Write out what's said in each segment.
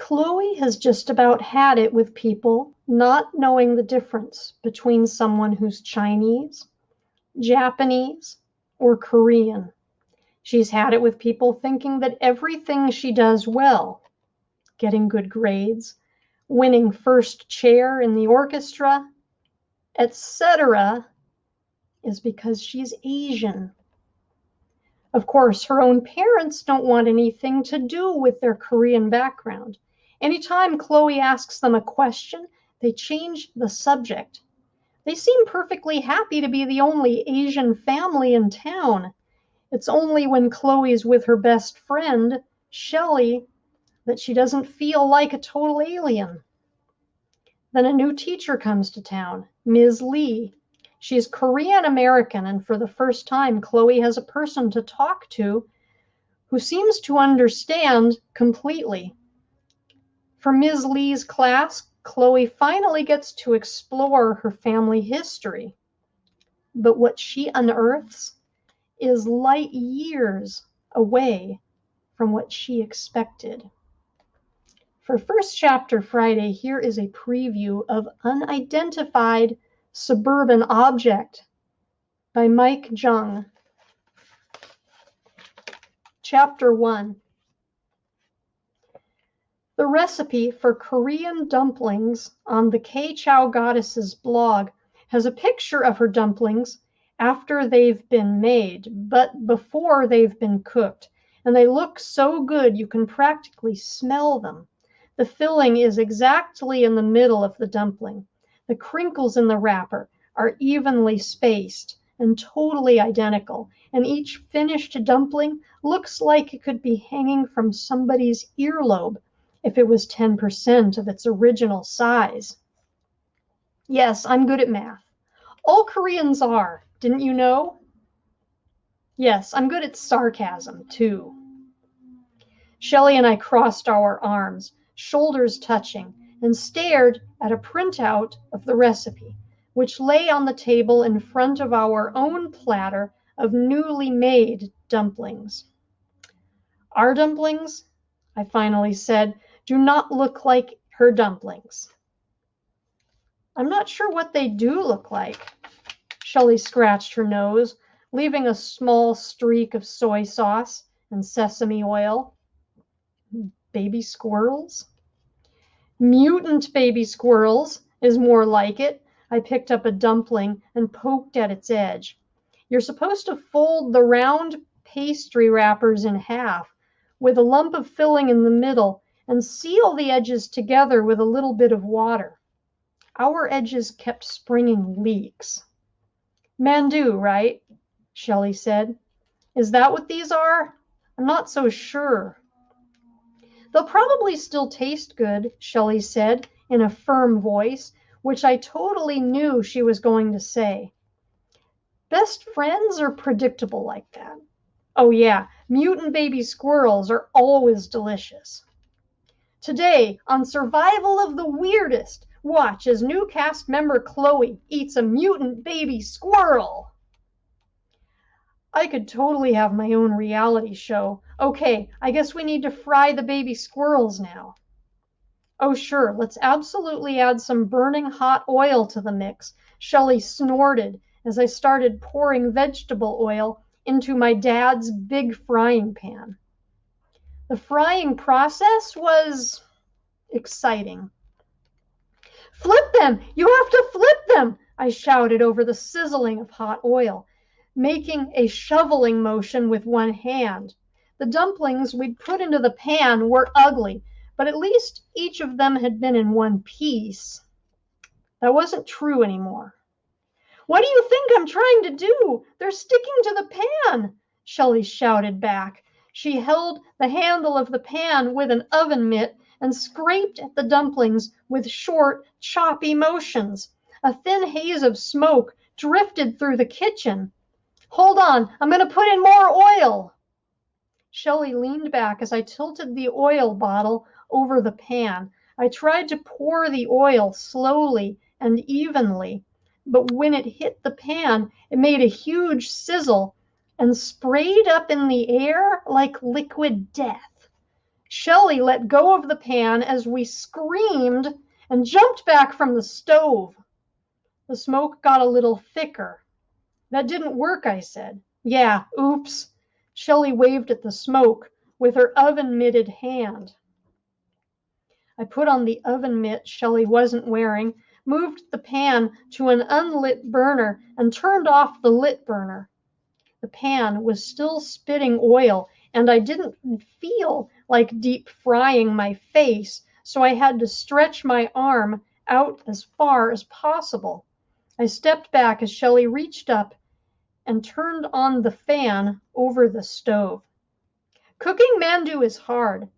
Chloe has just about had it with people not knowing the difference between someone who's Chinese, Japanese, or Korean. She's had it with people thinking that everything she does well, getting good grades, winning first chair in the orchestra, etc., is because she's Asian. Of course, her own parents don't want anything to do with their Korean background. Anytime Chloe asks them a question, they change the subject. They seem perfectly happy to be the only Asian family in town. It's only when Chloe's with her best friend, Shelly, that she doesn't feel like a total alien. Then a new teacher comes to town, Ms. Lee. She's Korean American, and for the first time, Chloe has a person to talk to who seems to understand completely. For Ms. Lee's class, Chloe finally gets to explore her family history. But what she unearths is light years away from what she expected. For First Chapter Friday, here is a preview of Unidentified Suburban Object by Mike Jung. Chapter 1. The recipe for Korean dumplings on the K-Chow Goddess's blog has a picture of her dumplings after they've been made, but before they've been cooked, and they look so good you can practically smell them. The filling is exactly in the middle of the dumpling. The crinkles in the wrapper are evenly spaced and totally identical, and each finished dumpling looks like it could be hanging from somebody's earlobe if it was 10% of its original size. Yes, I'm good at math. All Koreans are, didn't you know? Yes, I'm good at sarcasm, too. Shelly and I crossed our arms, shoulders touching, and stared at a printout of the recipe, which lay on the table in front of our own platter of newly made dumplings. Our dumplings, I finally said, do not look like her dumplings. I'm not sure what they do look like. Shelly scratched her nose, leaving a small streak of soy sauce and sesame oil. Baby squirrels? Mutant baby squirrels is more like it. I picked up a dumpling and poked at its edge. You're supposed to fold the round pastry wrappers in half, with a lump of filling in the middle, and seal the edges together with a little bit of water. Our edges kept springing leaks. Mandu, right? Shelly said. Is that what these are? I'm not so sure. They'll probably still taste good, Shelly said in a firm voice, which I totally knew she was going to say. Best friends are predictable like that. Oh yeah, mutant baby squirrels are always delicious. Today, on Survival of the Weirdest, watch as new cast member Chloe eats a mutant baby squirrel. I could totally have my own reality show. Okay, I guess we need to fry the baby squirrels now. Oh sure, let's absolutely add some burning hot oil to the mix, Shelly snorted as I started pouring vegetable oil into my dad's big frying pan. The frying process was exciting. Flip them! You have to flip them! I shouted over the sizzling of hot oil, making a shoveling motion with one hand. The dumplings we'd put into the pan were ugly, but at least each of them had been in one piece. That wasn't true anymore. What do you think I'm trying to do? They're sticking to the pan, Shelly shouted back. She held the handle of the pan with an oven mitt and scraped at the dumplings with short, choppy motions. A thin haze of smoke drifted through the kitchen. Hold on, I'm going to put in more oil. Shelly leaned back as I tilted the oil bottle over the pan. I tried to pour the oil slowly and evenly, but when it hit the pan, it made a huge sizzle and sprayed up in the air like liquid death. Shelly let go of the pan as we screamed and jumped back from the stove. The smoke got a little thicker. That didn't work, I said. Yeah, oops. Shelly waved at the smoke with her oven-mitted hand. I put on the oven mitt Shelly wasn't wearing, moved the pan to an unlit burner, and turned off the lit burner. The pan was still spitting oil, and I didn't feel like deep frying my face, so I had to stretch my arm out as far as possible. I stepped back as Shelly reached up and turned on the fan over the stove. Cooking mandu is hard.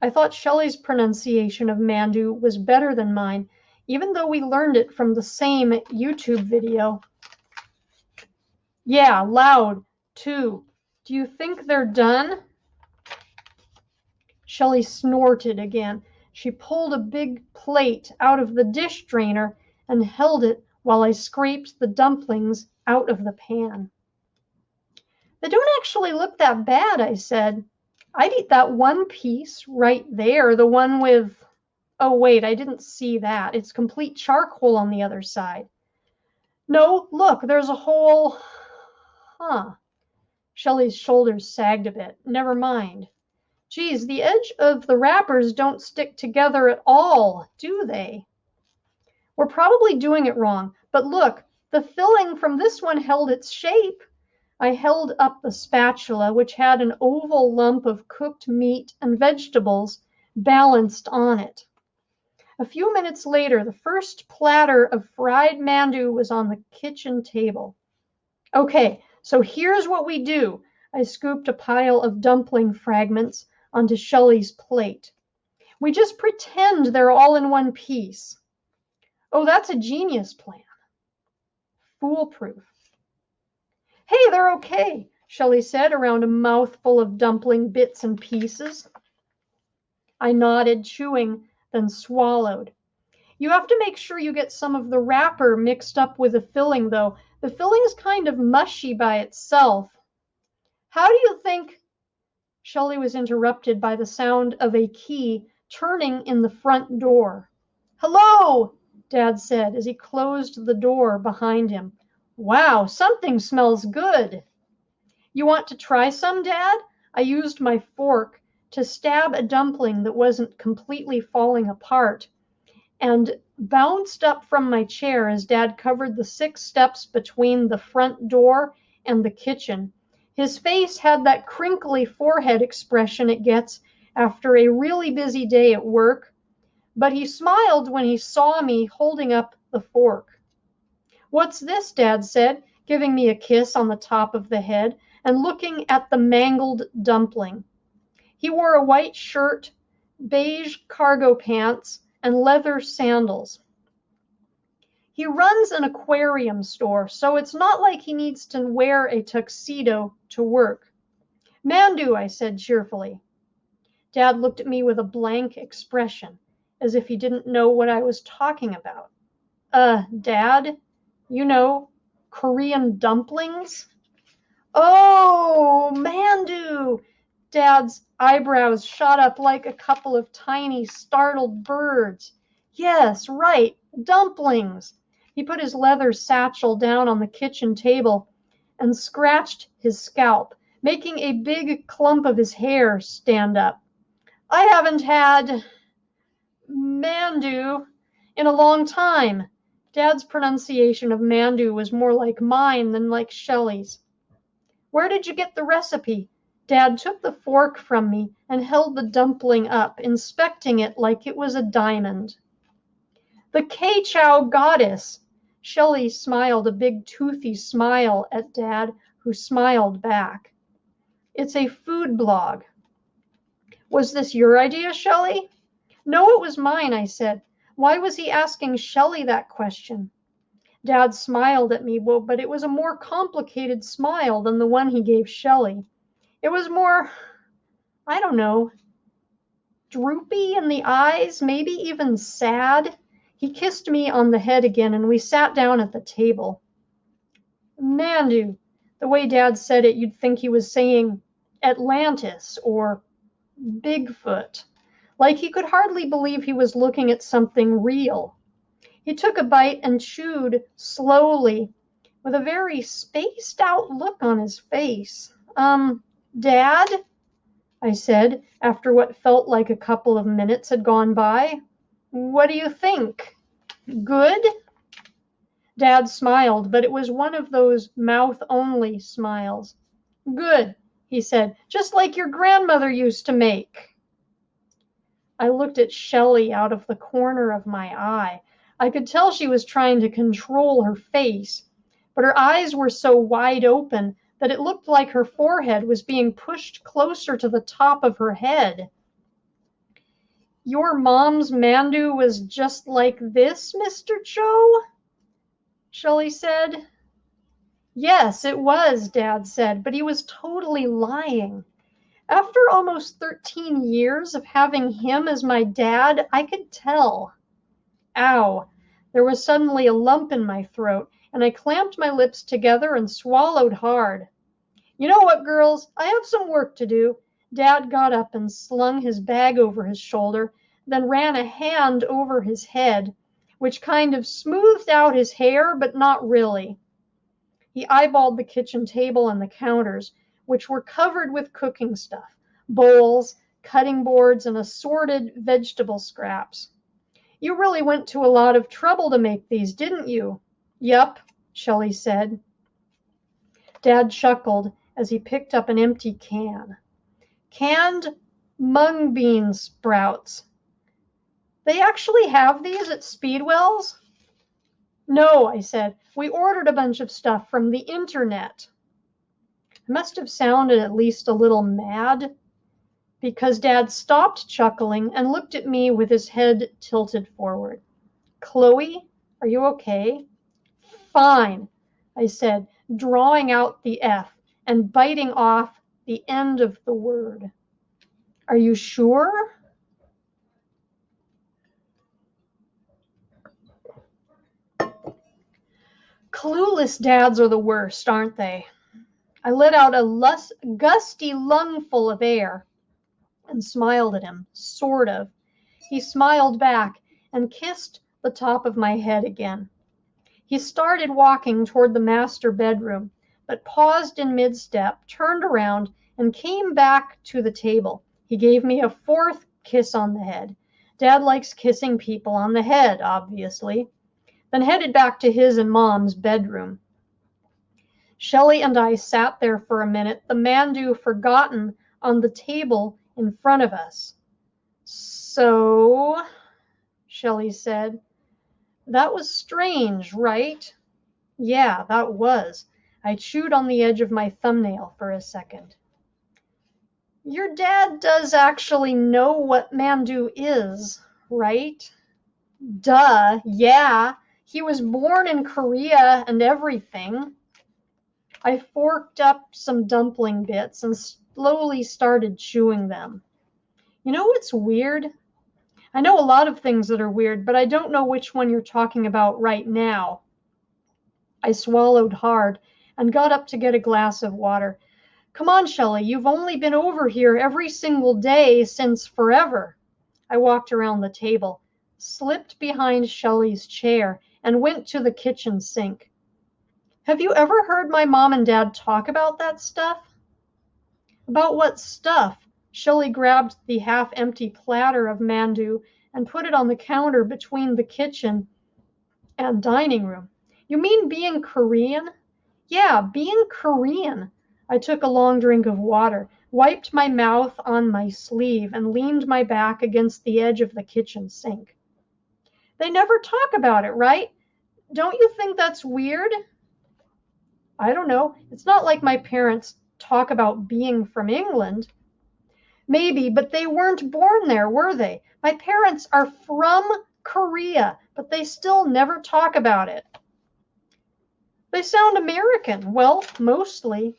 I thought Shelly's pronunciation of mandu was better than mine, even though we learned it from the same YouTube video. Yeah, loud, too. Do you think they're done? Shelly snorted again. She pulled a big plate out of the dish drainer and held it while I scraped the dumplings out of the pan. They don't actually look that bad, I said. I'd eat that one piece right there, the one with... Oh, wait, I didn't see that. It's complete charcoal on the other side. No, look, there's a hole. Huh. Shelly's shoulders sagged a bit. Never mind. Geez, the edge of the wrappers don't stick together at all, do they? We're probably doing it wrong, but look, the filling from this one held its shape. I held up the spatula, which had an oval lump of cooked meat and vegetables balanced on it. A few minutes later, the first platter of fried mandu was on the kitchen table. Okay, so here's what we do. I scooped a pile of dumpling fragments onto Shelly's plate. We just pretend they're all in one piece. Oh, that's a genius plan. Foolproof. Hey, they're okay, Shelly said around a mouthful of dumpling bits and pieces. I nodded, chewing, then swallowed. You have to make sure you get some of the wrapper mixed up with the filling, though. The filling's kind of mushy by itself. How do you think... Shelly was interrupted by the sound of a key turning in the front door. Hello, Dad said as he closed the door behind him. Wow, something smells good. You want to try some, Dad? I used my fork to stab a dumpling that wasn't completely falling apart and bounced up from my chair as Dad covered the 6 steps between the front door and the kitchen. His face had that crinkly forehead expression it gets after a really busy day at work, but he smiled when he saw me holding up the fork. What's this? Dad said, giving me a kiss on the top of the head and looking at the mangled dumpling. He wore a white shirt, beige cargo pants, and leather sandals. He runs an aquarium store, so it's not like he needs to wear a tuxedo to work. Mandu, I said cheerfully. Dad looked at me with a blank expression, as if he didn't know what I was talking about. Dad, you know, Korean dumplings? Oh, mandu! Dad's eyebrows shot up like a couple of tiny, startled birds. Yes, right, dumplings. He put his leather satchel down on the kitchen table and scratched his scalp, making a big clump of his hair stand up. I haven't had mandu in a long time. Dad's pronunciation of mandu was more like mine than like Shelly's. Where did you get the recipe? Dad took the fork from me and held the dumpling up, inspecting it like it was a diamond. The K-Chow goddess. Shelly smiled a big toothy smile at Dad, who smiled back. It's a food blog. Was this your idea, Shelly? No, it was mine, I said. Why was he asking Shelly that question? Dad smiled at me, but it was a more complicated smile than the one he gave Shelly. It was more, I don't know, droopy in the eyes, maybe even sad. He kissed me on the head again, and we sat down at the table. Mandu. The way Dad said it, you'd think he was saying Atlantis or Bigfoot, like he could hardly believe he was looking at something real. He took a bite and chewed slowly, with a very spaced out look on his face. Dad, I said, after what felt like a couple of minutes had gone by, what do you think? Good? Dad smiled, but it was one of those mouth-only smiles. Good, he said, just like your grandmother used to make. I looked at Shelly out of the corner of my eye. I could tell she was trying to control her face, but her eyes were so wide open that it looked like her forehead was being pushed closer to the top of her head. Your mom's Mandu was just like this, Mr. Joe? Shelly said. Yes, it was, Dad said, but he was totally lying. After almost 13 years of having him as my dad, I could tell. Ow! There was suddenly a lump in my throat, and I clamped my lips together and swallowed hard. You know what, girls? I have some work to do. Dad got up and slung his bag over his shoulder, then ran a hand over his head, which kind of smoothed out his hair, but not really. He eyeballed the kitchen table and the counters, which were covered with cooking stuff, bowls, cutting boards, and assorted vegetable scraps. You really went to a lot of trouble to make these, didn't you? Yup, Shelly said. Dad chuckled as he picked up an empty can. Canned mung bean sprouts. They actually have these at Speedwell's? No, I said. We ordered a bunch of stuff from the internet. I must have sounded at least a little mad, because Dad stopped chuckling and looked at me with his head tilted forward. Chloe, are you okay? Fine, I said, drawing out the F and biting off the end of the word. Are you sure? Clueless dads are the worst, aren't they? I let out a gusty lungful of air and smiled at him, sort of. He smiled back and kissed the top of my head again. He started walking toward the master bedroom, but paused in mid-step, turned around, and came back to the table. He gave me a fourth kiss on the head. Dad likes kissing people on the head, obviously. Then headed back to his and Mom's bedroom. Shelly and I sat there for a minute, the Mandu forgotten on the table in front of us. So, Shelly said, that was strange, right? Yeah, that was. I chewed on the edge of my thumbnail for a second. Your dad does actually know what Mandu is, right? Duh, yeah. He was born in Korea and everything. I forked up some dumpling bits and slowly started chewing them. You know what's weird? I know a lot of things that are weird, but I don't know which one you're talking about right now. I swallowed hard and got up to get a glass of water. Come on, Shelly, you've only been over here every single day since forever. I walked around the table, slipped behind Shelly's chair, and went to the kitchen sink. Have you ever heard my mom and dad talk about that stuff? About what stuff? Shelly grabbed the half-empty platter of mandu and put it on the counter between the kitchen and dining room. You mean being Korean? Yeah, being Korean. I took a long drink of water, wiped my mouth on my sleeve, and leaned my back against the edge of the kitchen sink. They never talk about it, right? Don't you think that's weird? I don't know. It's not like my parents talk about being from England. Maybe, but they weren't born there, were they? My parents are from Korea, but they still never talk about it. They sound American. Well, mostly.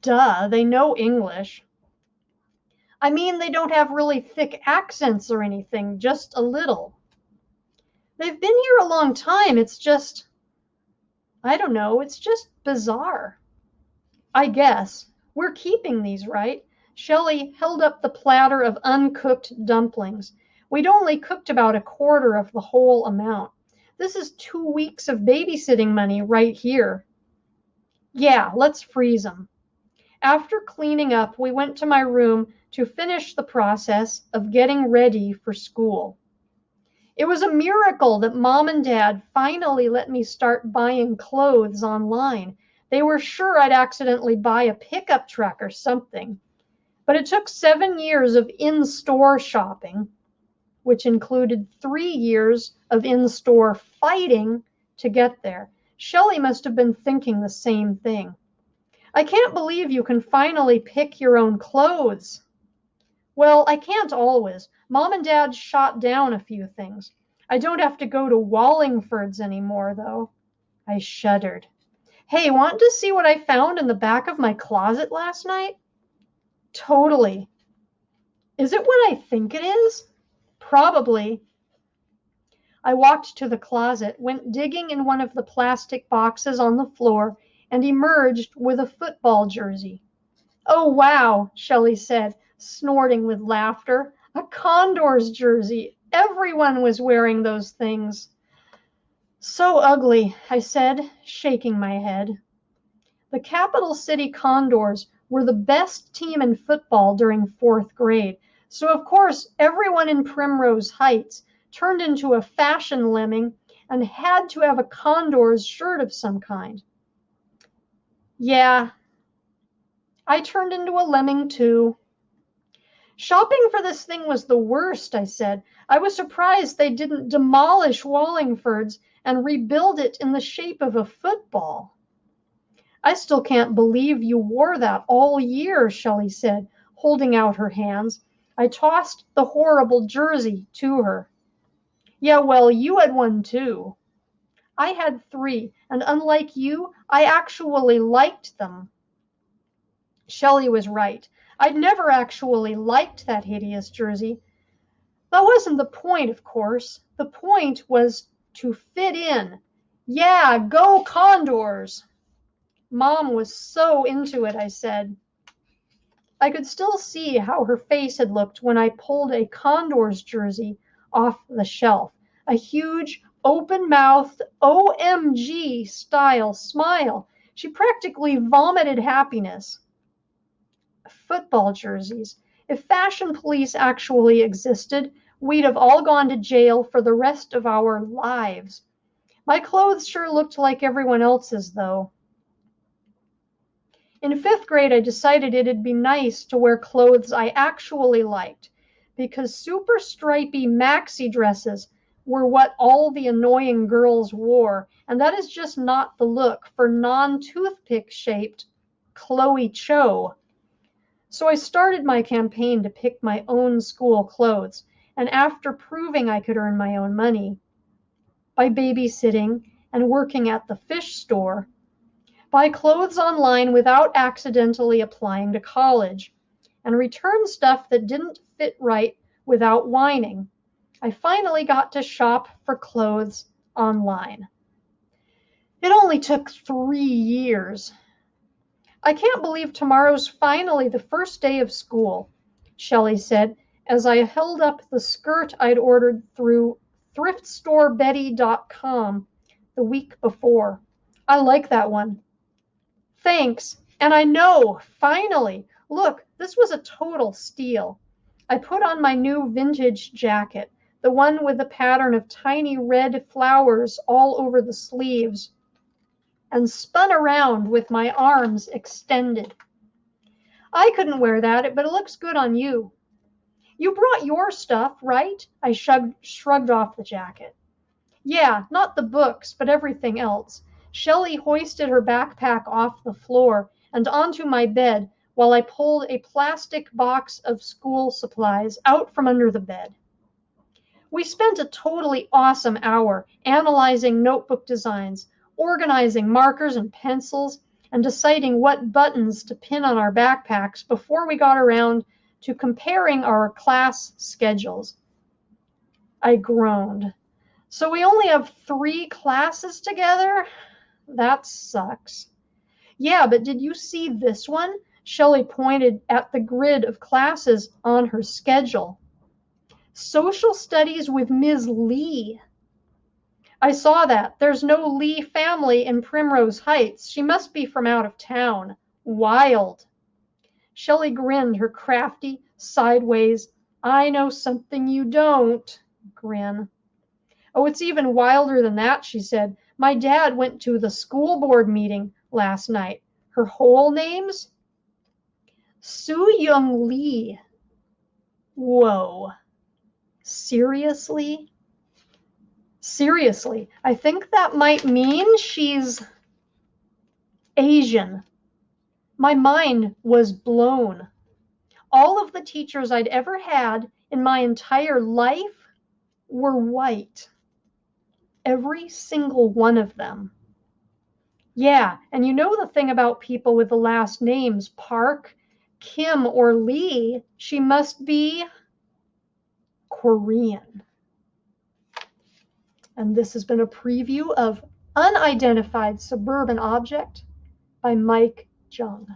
Duh, they know English. I mean, they don't have really thick accents or anything, just a little. They've been here a long time. It's just, I don't know, it's just bizarre. I guess. We're keeping these, right? Shelly held up the platter of uncooked dumplings. We'd only cooked about a quarter of the whole amount. This is 2 weeks of babysitting money right here. Yeah, let's freeze 'em. After cleaning up, we went to my room to finish the process of getting ready for school. It was a miracle that Mom and Dad finally let me start buying clothes online. They were sure I'd accidentally buy a pickup truck or something. But it took 7 years of in-store shopping, which included 3 years of in-store fighting to get there. Shelly must have been thinking the same thing. I can't believe you can finally pick your own clothes. Well, I can't always. Mom and Dad shot down a few things. I don't have to go to Wallingford's anymore, though. I shuddered. Hey, want to see what I found in the back of my closet last night? Totally. Is it what I think it is? Probably. I walked to the closet, went digging in one of the plastic boxes on the floor, and emerged with a football jersey. Oh, wow, Shelly said, snorting with laughter. A Condors jersey. Everyone was wearing those things. So ugly, I said, shaking my head. The capital city Condors were the best team in football during 4th grade, so of course everyone in Primrose Heights turned into a fashion lemming and had to have a Condors shirt of some kind. Yeah, I turned into a lemming too. Shopping for this thing was the worst, I said. I was surprised they didn't demolish Wallingford's and rebuild it in the shape of a football. I still can't believe you wore that all year, Shelly said, holding out her hands. I tossed the horrible jersey to her. Yeah, well, you had one too. I had 3, and unlike you, I actually liked them. Shelly was right. I'd never actually liked that hideous jersey. That wasn't the point, of course. The point was to fit in. Yeah, go Condors! Mom was so into it, I said. I could still see how her face had looked when I pulled a Condors jersey off the shelf. A huge, open-mouthed, OMG style smile. She practically vomited happiness. Football jerseys. If fashion police actually existed, we'd have all gone to jail for the rest of our lives. My clothes sure looked like everyone else's, though. In 5th grade, I decided it'd be nice to wear clothes I actually liked, because super stripy maxi dresses were what all the annoying girls wore, and that is just not the look for non-toothpick-shaped Chloe Cho. So I started my campaign to pick my own school clothes, and after proving I could earn my own money by babysitting and working at the fish store, buy clothes online without accidentally applying to college, and return stuff that didn't fit right without whining, I finally got to shop for clothes online. It only took 3 years. I can't believe tomorrow's finally the first day of school, Shelly said, as I held up the skirt I'd ordered through thriftstorebetty.com the week before. I like that one. Thanks. And I know, finally. Look, this was a total steal. I put on my new vintage jacket, the one with the pattern of tiny red flowers all over the sleeves, and spun around with my arms extended. I couldn't wear that, but it looks good on you. You brought your stuff, right? I shrugged off the jacket. Yeah, not the books, but everything else. Shelly hoisted her backpack off the floor and onto my bed while I pulled a plastic box of school supplies out from under the bed. We spent a totally awesome hour analyzing notebook designs, organizing markers and pencils, and deciding what buttons to pin on our backpacks before we got around to comparing our class schedules. I groaned. So we only have 3 classes together? That sucks. Yeah, but did you see this one? Shelly pointed at the grid of classes on her schedule. Social studies with Ms. Lee. I saw that. There's no Lee family in Primrose Heights. She must be from out of town. Wild. Shelly grinned her crafty, sideways, I know something you don't grin. Oh, it's even wilder than that, she said. My dad went to the school board meeting last night. Her whole name's Soo Young Lee. Whoa. Seriously? Seriously, I think that might mean she's Asian. My mind was blown. All of the teachers I'd ever had in my entire life were white. Every single one of them. Yeah, and you know the thing about people with the last names Park, Kim, or Lee, she must be Korean. And this has been a preview of Unidentified Suburban Object by Jung.